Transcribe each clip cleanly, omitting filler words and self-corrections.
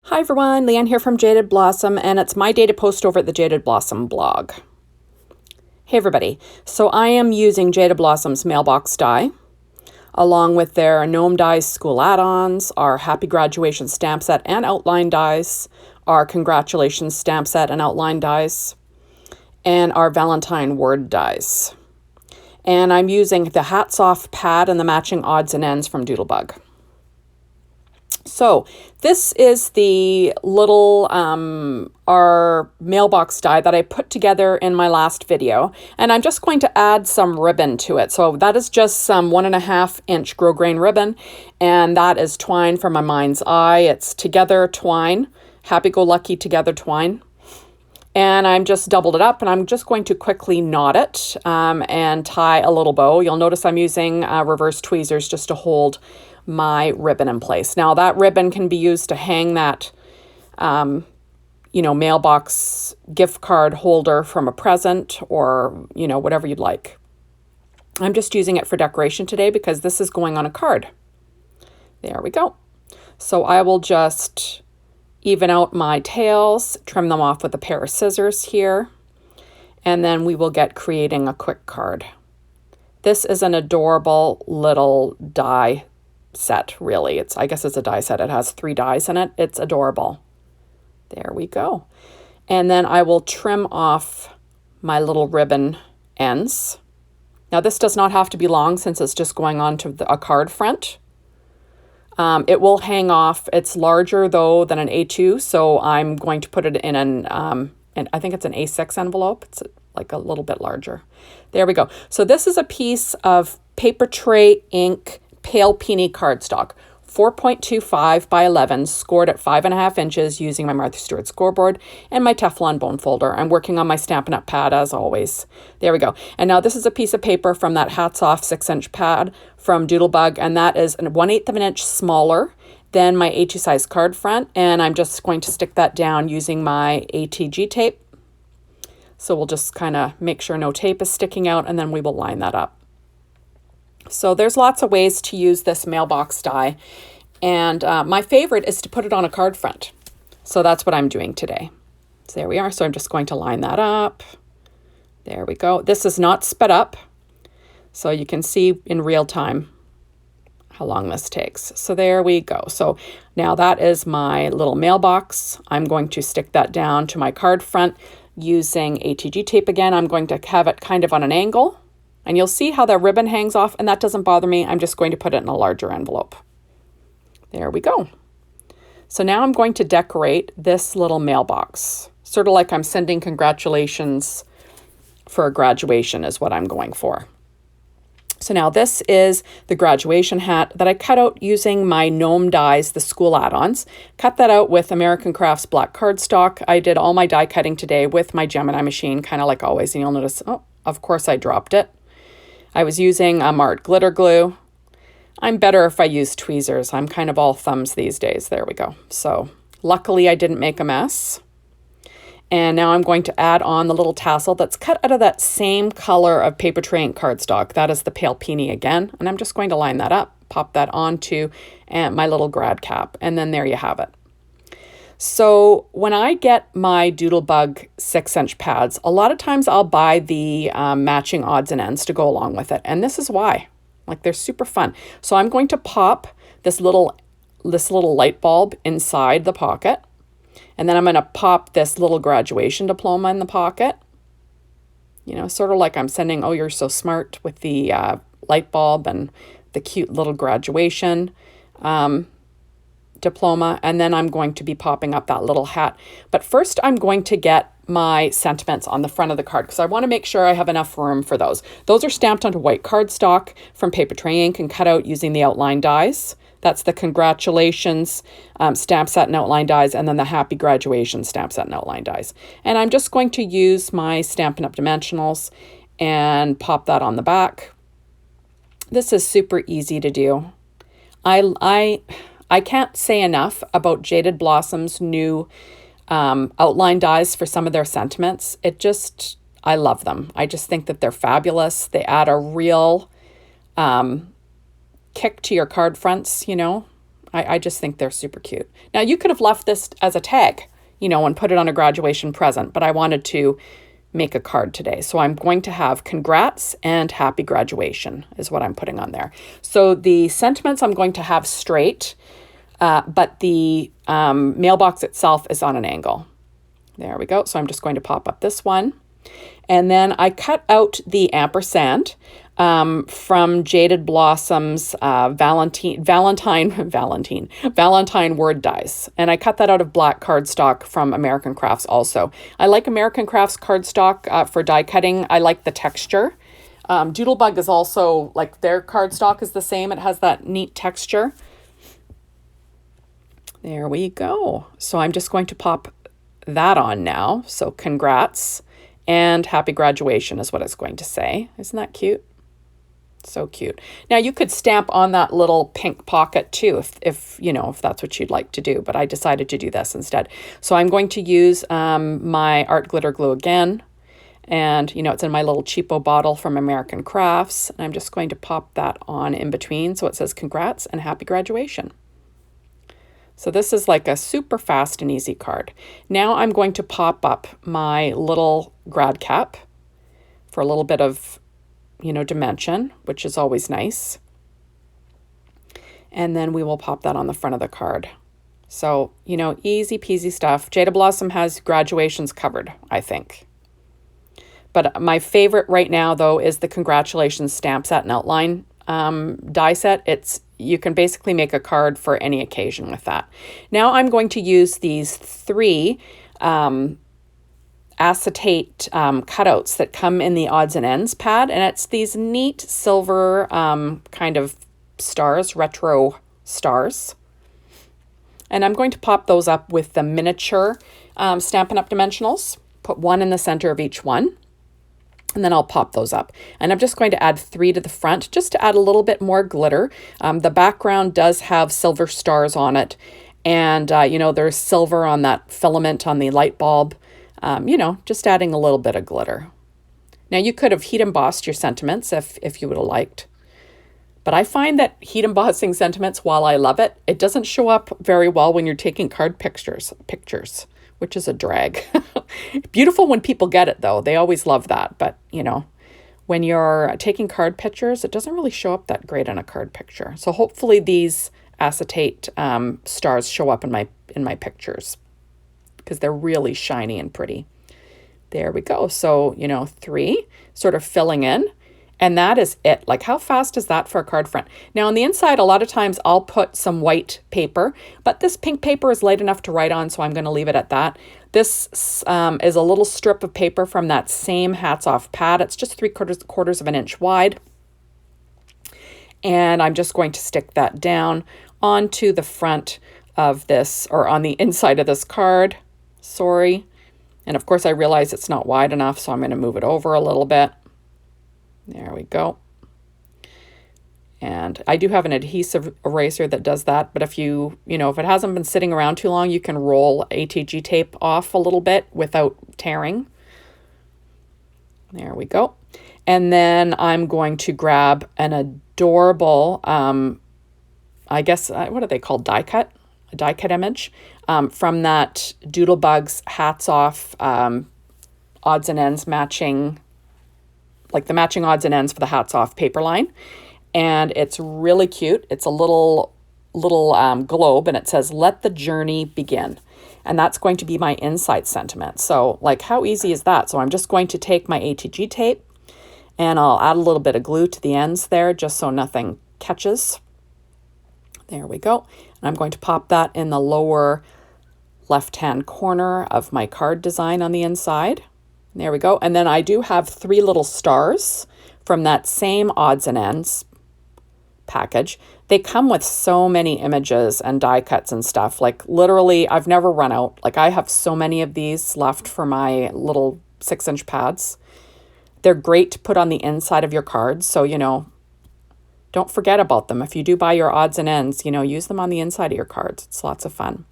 Hi everyone, Leanne here from Jaded Blossom, and it's my day to post over at the Jaded Blossom blog. Hey everybody, so I am using Jaded Blossom's Mailbox die, along with their Gnome dies School Add Ons, our Happy Graduation stamp set and outline dies, our Congratulations stamp set and outline dies, and our Valentine Word dies. And I'm using the Hats Off pad and the matching odds and ends from Doodlebug. So this is the little, our mailbox die that I put together in my last video, and I'm just going to add some ribbon to it. So that is just some 1.5 inch grosgrain ribbon, and that is twine from my mind's eye. It's Together twine, happy-go-lucky Together twine. And I'm just doubled it up, and I'm just going to quickly knot it and tie a little bow. You'll notice I'm using reverse tweezers just to hold my ribbon in place. Now that ribbon can be used to hang that, mailbox gift card holder from a present or, whatever you'd like. I'm just using it for decoration today because this is going on a card. There we go. So I will just even out my tails, trim them off with a pair of scissors here, and then we will get creating a quick card. This is an adorable little die set, really. I guess it's a die set. It has 3 dies in it. It's adorable. There we go. And then I will trim off my little ribbon ends. Now this does not have to be long since it's just going on to a card front. It will hang off. It's larger though than an A2, so I'm going to put it in and I think it's an A6 envelope. It's like a little bit larger. There we go. So this is a piece of paper tray ink pale peony cardstock, 4.25 by 11, scored at 5.5 inches using my Martha Stewart scoreboard and my Teflon bone folder. I'm working on my Stampin' Up! Pad as always. There we go. And now this is a piece of paper from that Hats Off 6-inch pad from Doodlebug, and that is 1/8 of an inch smaller than my A2 size card front, and I'm just going to stick that down using my ATG tape. So we'll just kind of make sure no tape is sticking out, and then we will line that up. So there's lots of ways to use this mailbox die, and my favorite is to put it on a card front. So that's what I'm doing today. So there we are. So I'm just going to line that up. There we go. This is not sped up, so you can see in real time how long this takes. So there we go. So now that is my little mailbox. I'm going to stick that down to my card front using ATG tape again. I'm going to have it kind of on an angle. And you'll see how the ribbon hangs off, and that doesn't bother me. I'm just going to put it in a larger envelope. There we go. So now I'm going to decorate this little mailbox. Sort of like I'm sending congratulations for a graduation is what I'm going for. So now this is the graduation hat that I cut out using my Gnome dies, the School Add Ons. Cut that out with American Crafts black cardstock. I did all my die cutting today with my Gemini machine, kind of like always. And you'll notice, oh, of course I dropped it. I was using Mart glitter glue. I'm better if I use tweezers. I'm kind of all thumbs these days. There we go. So luckily I didn't make a mess. And now I'm going to add on the little tassel that's cut out of that same color of paper tray ink cardstock. That is the pale peony again. And I'm just going to line that up, pop that onto my little grad cap. And then there you have it. So when I get my Doodlebug 6-inch pads, a lot of times I'll buy the matching odds and ends to go along with it. And this is why. Like, they're super fun. So I'm going to pop this little light bulb inside the pocket. And then I'm going to pop this little graduation diploma in the pocket. Sort of like I'm sending, oh, you're so smart with the light bulb and the cute little graduation diploma, and then I'm going to be popping up that little hat. But first I'm going to get my sentiments on the front of the card because I want to make sure I have enough room for those. Those are stamped onto white cardstock from paper tray ink and cut out using the outline dies. That's the Congratulations stamp set and outline dies, and then the Happy Graduation stamp set and outline dies. And I'm just going to use my Stampin' Up! Dimensionals and pop that on the back. This is super easy to do. I can't say enough about Jaded Blossom's new outline dies for some of their sentiments. I love them. I just think that they're fabulous. They add a real kick to your card fronts, I just think they're super cute. Now you could have left this as a tag, and put it on a graduation present, but I wanted to make a card today. So I'm going to have congrats and happy graduation is what I'm putting on there. So the sentiments I'm going to have straight, but the mailbox itself is on an angle. There we go. So I'm just going to pop up this one. And then I cut out the ampersand from Jaded Blossom's Valentine Word dies. And I cut that out of black cardstock from American Crafts also. I like American Crafts cardstock for die cutting. I like the texture. Doodlebug is also, like, their cardstock is the same. It has that neat texture. There we go. So I'm just going to pop that on now. So congrats and happy graduation is what it's going to say. Isn't that cute? So cute. Now you could stamp on that little pink pocket too, if that's what you'd like to do, but I decided to do this instead. So I'm going to use my art glitter glue again, and it's in my little cheapo bottle from American Crafts, and I'm just going to pop that on in between so it says congrats and happy graduation. So this is like a super fast and easy card. Now I'm going to pop up my little grad cap for a little bit of dimension, which is always nice. And then we will pop that on the front of the card. So, easy peasy stuff. Jaded Blossom has graduations covered, I think. But my favorite right now, though, is the congratulations stamp set and outline die set. You can basically make a card for any occasion with that. Now I'm going to use these 3 acetate cutouts that come in the odds and ends pad, and it's these neat silver kind of stars, retro stars. And I'm going to pop those up with the miniature Stampin' Up! Dimensionals. Put 1 in the center of each one, and then I'll pop those up. And I'm just going to add 3 to the front just to add a little bit more glitter. The background does have silver stars on it, and there's silver on that filament on the light bulb. Just adding a little bit of glitter. Now you could have heat embossed your sentiments if you would have liked. But I find that heat embossing sentiments, while I love it, it doesn't show up very well when you're taking card pictures, which is a drag. Beautiful when people get it though. They always love that. But when you're taking card pictures, it doesn't really show up that great on a card picture. So hopefully these acetate stars show up in my pictures, because they're really shiny and pretty. There we go. So, 3 sort of filling in, and that is it. Like, how fast is that for a card front? Now on the inside, a lot of times I'll put some white paper, but this pink paper is light enough to write on, so I'm going to leave it at that. This is a little strip of paper from that same Hats Off pad. It's just 3/4 of an inch wide. And I'm just going to stick that down onto the front of this, or on the inside of this card. Sorry. And of course I realize it's not wide enough, so I'm going to move it over a little bit. There we go. And I do have an adhesive eraser that does that, but if if it hasn't been sitting around too long, you can roll ATG tape off a little bit without tearing. There we go. And then I'm going to grab an adorable, I guess, what are they called? Die cut? A die cut image from that Doodlebug's Hats Off odds and ends matching, like the matching odds and ends for the Hats Off paper line. And it's really cute. It's a little globe, and it says, "Let the journey begin." And that's going to be my inside sentiment. So like, how easy is that? So I'm just going to take my ATG tape, and I'll add a little bit of glue to the ends there just so nothing catches. There we go. And I'm going to pop that in the lower left-hand corner of my card design on the inside. There we go. And then I do have 3 little stars from that same odds and ends package. They come with so many images and die cuts and stuff. Like, literally, I've never run out. Like, I have so many of these left for my little 6-inch pads. They're great to put on the inside of your cards. So, don't forget about them. If you do buy your odds and ends, use them on the inside of your cards. It's lots of fun.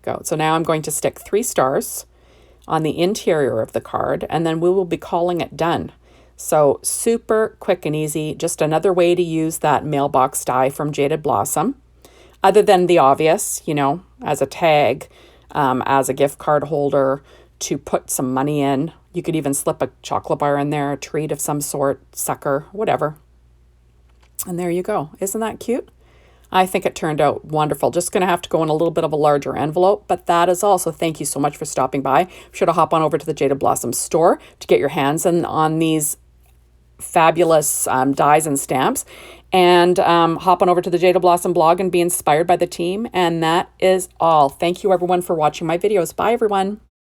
Go. So now I'm going to stick 3 stars on the interior of the card, and then we will be calling it done. So super quick and easy. Just another way to use that mailbox die from Jaded Blossom. other than the obvious, you know, as a tag, as a gift card holder, to put some money in. You could even slip a chocolate bar in there, a treat of some sort, sucker, whatever. And there you go. Isn't that cute? I think it turned out wonderful. Just going to have to go in a little bit of a larger envelope, but that is all. So thank you so much for stopping by. Be sure to hop on over to the Jaded Blossom store to get your hands on these fabulous dies and stamps, and hop on over to the Jaded Blossom blog and be inspired by the team. And that is all. Thank you everyone for watching my videos. Bye everyone.